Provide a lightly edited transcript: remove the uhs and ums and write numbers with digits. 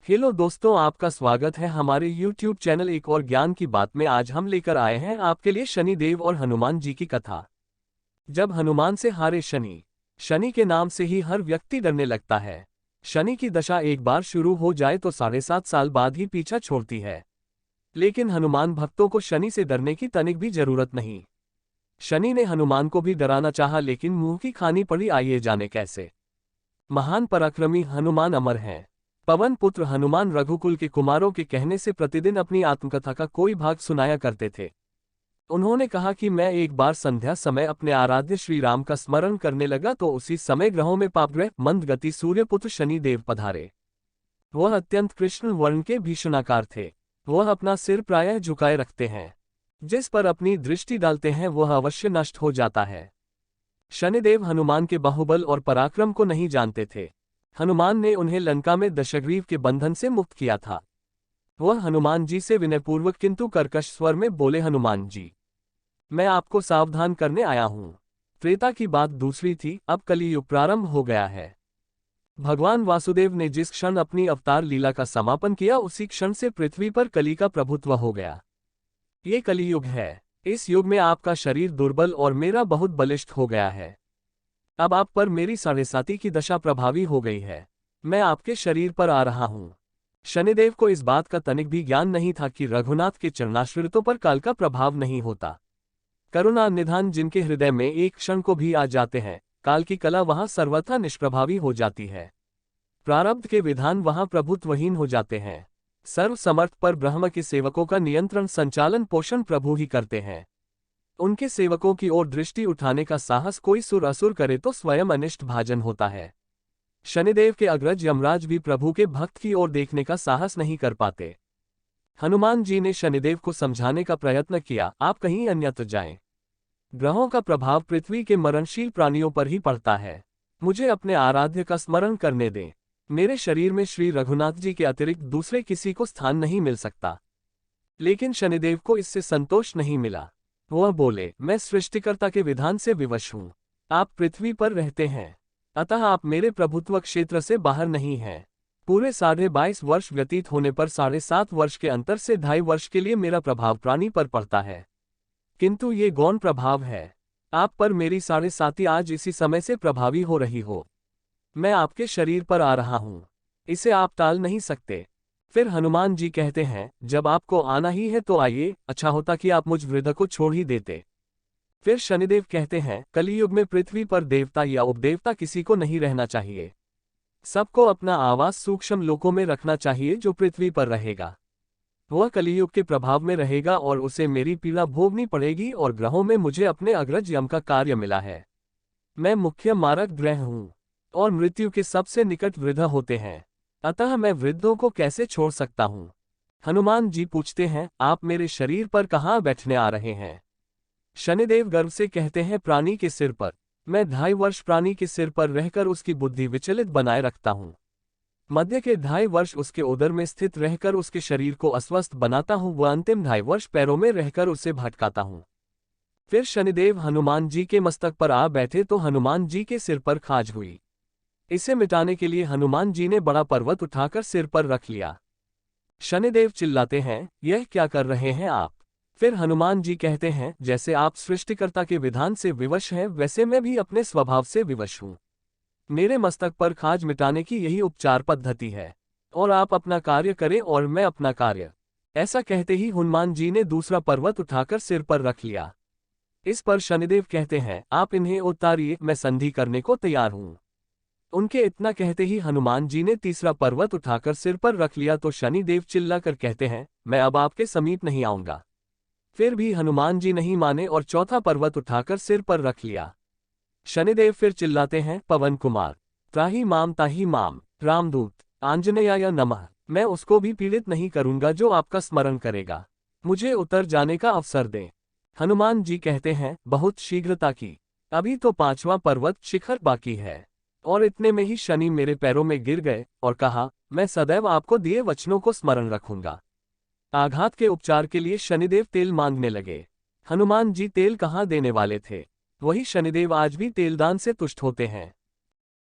Hello दोस्तों, आपका स्वागत है हमारे YouTube चैनल एक और ज्ञान की बात में। आज हम लेकर आए हैं आपके लिए शनिदेव और हनुमान जी की कथा। जब हनुमान से हारे शनि। शनि के नाम से ही हर व्यक्ति डरने लगता है। शनि की दशा एक बार शुरू हो जाए तो 7.5 साल बाद ही पीछा छोड़ती है। लेकिन हनुमान भक्तों को शनि से डरने की तनिक भी जरूरत नहीं। शनि ने हनुमान को भी डराना चाहा, लेकिन मुंह की खानी पड़ी। आइए जाने कैसे। महान पराक्रमी हनुमान अमर हैं। पवन पुत्र हनुमान रघुकुल के कुमारों के कहने से प्रतिदिन अपनी आत्मकथा का कोई भाग सुनाया करते थे। उन्होंने कहा कि मैं एक बार संध्या समय अपने आराध्य श्री राम का स्मरण करने लगा तो उसी समय ग्रहों में पापग्रह मंदगति सूर्यपुत्र शनिदेव पधारे। वह अत्यंत कृष्ण वर्ण के भीषणाकार थे। वह अपना सिर प्रायः झुकाए रखते हैं। जिस पर अपनी दृष्टि डालते हैं वह अवश्य नष्ट हो जाता है। शनिदेव हनुमान के बाहुबल और पराक्रम को नहीं जानते थे। हनुमान ने उन्हें लंका में दशग्रीव के बंधन से मुक्त किया था। वह हनुमान जी से विनयपूर्वक किंतु कर्कश स्वर में बोले, हनुमान जी, मैं आपको सावधान करने आया हूं। त्रेता की बात दूसरी थी, अब कलियुग प्रारंभ हो गया है। भगवान वासुदेव ने जिस क्षण अपनी अवतार लीला का समापन किया उसी क्षण से पृथ्वी पर कली का प्रभुत्व हो गया। ये कलियुग है। इस युग में आपका शरीर दुर्बल और मेरा बहुत बलिष्ठ हो गया है। अब आप पर मेरी 7.5 की दशा प्रभावी हो गई है। मैं आपके शरीर पर आ रहा हूं। शनिदेव को इस बात का तनिक भी ज्ञान नहीं था कि रघुनाथ के चरणाश्रितों पर काल का प्रभाव नहीं होता। करुणा निधान जिनके हृदय में एक क्षण को भी आ जाते हैं, काल की कला वहां सर्वथा निष्प्रभावी हो जाती है। प्रारब्ध के विधान वहां प्रभुत्वहीन हो जाते हैं। सर्व समर्थ पर ब्रह्म के सेवकों का नियंत्रण संचालन पोषण प्रभु ही करते हैं। उनके सेवकों की ओर दृष्टि उठाने का साहस कोई सुर असुर करे तो स्वयं अनिष्ट भाजन होता है। शनिदेव के अग्रज यमराज भी प्रभु के भक्त की ओर देखने का साहस नहीं कर पाते। हनुमान जी ने शनिदेव को समझाने का प्रयत्न किया, आप कहीं अन्यत्र जाएं। ग्रहों का प्रभाव पृथ्वी के मरणशील प्राणियों पर ही पड़ता है। मुझे अपने आराध्य का स्मरण करने दें। मेरे शरीर में श्री रघुनाथ जी के अतिरिक्त दूसरे किसी को स्थान नहीं मिल सकता। लेकिन शनिदेव को इससे संतोष नहीं मिला। वह बोले, मैं सृष्टिकर्ता के विधान से विवश हूं। आप पृथ्वी पर रहते हैं, अतः आप मेरे प्रभुत्व क्षेत्र से बाहर नहीं हैं। पूरे 22.5 वर्ष व्यतीत होने पर 7.5 वर्ष के अंतर से 2.5 वर्ष के लिए मेरा प्रभाव प्राणी पर पड़ता है। किंतु ये गौण प्रभाव है। आप पर मेरी 7.5 आज इसी समय से प्रभावी हो रही हो। मैं आपके शरीर पर आ रहा हूं। इसे आप टाल नहीं सकते। फिर हनुमान जी कहते हैं, जब आपको आना ही है तो आइए, अच्छा होता कि आप मुझ वृद्ध को छोड़ ही देते। फिर शनिदेव कहते हैं, कलियुग में पृथ्वी पर देवता या उपदेवता किसी को नहीं रहना चाहिए। सबको अपना आवास सूक्ष्म लोकों में रखना चाहिए। जो पृथ्वी पर रहेगा वह कलियुग के प्रभाव में रहेगा और उसे मेरी पीड़ा भोगनी पड़ेगी। और ग्रहों में मुझे अपने अग्रज यम का कार्य मिला है। मैं मुख्य मारक ग्रह हूं और मृत्यु के सबसे निकट वृद्ध होते हैं, अतः मैं वृद्धों को कैसे छोड़ सकता हूं। हनुमान जी पूछते हैं, आप मेरे शरीर पर कहाँ बैठने आ रहे हैं। शनिदेव गर्व से कहते हैं, प्राणी के सिर पर। मैं 2.5 वर्ष प्राणी के सिर पर रहकर उसकी बुद्धि विचलित बनाए रखता हूं। मध्य के 2.5 वर्ष उसके उदर में स्थित रहकर उसके शरीर को अस्वस्थ बनाता हूं। वह अंतिम 2.5 वर्ष पैरों में रहकर उसे भटकाता हूं। फिर शनिदेव हनुमान जी के मस्तक पर आ बैठे तो हनुमान जी के सिर पर खाज हुई। इसे मिटाने के लिए हनुमान जी ने बड़ा पर्वत उठाकर सिर पर रख लिया। शनिदेव चिल्लाते हैं, यह क्या कर रहे हैं आप। फिर हनुमान जी कहते हैं, जैसे आप सृष्टिकर्ता के विधान से विवश हैं वैसे मैं भी अपने स्वभाव से विवश हूं। मेरे मस्तक पर खाज मिटाने की यही उपचार पद्धति है, और आप अपना कार्य करें और मैं अपना कार्य। ऐसा कहते ही हनुमान जी ने दूसरा पर्वत उठाकर सिर पर रख लिया। इस पर शनिदेव कहते हैं, आप इन्हें उतारिए, मैं संधि करने को तैयार हूं। उनके इतना कहते ही हनुमान जी ने तीसरा पर्वत उठाकर सिर पर रख लिया तो शनिदेव चिल्लाकर कहते हैं, मैं अब आपके समीप नहीं आऊंगा। फिर भी हनुमान जी नहीं माने और चौथा पर्वत उठाकर सिर पर रख लिया। शनिदेव फिर चिल्लाते हैं, पवन कुमार, त्राहि माम ताहि माम, रामदूत, आंजनेयाय नमः। मैं उसको भी पीड़ित नहीं करूंगा जो आपका स्मरण करेगा। मुझे उतर जाने का अवसर दें। हनुमान जी कहते हैं, बहुत शीघ्रता की, अभी तो 5वां पर्वत शिखर बाकी है। और इतने में ही शनि मेरे पैरों में गिर गए और कहा, मैं सदैव आपको दिए वचनों को स्मरण रखूंगा। आघात के उपचार के लिए शनिदेव तेल मांगने लगे। हनुमान जी तेल कहाँ देने वाले थे। वही शनिदेव आज भी तेलदान से तुष्ट होते हैं।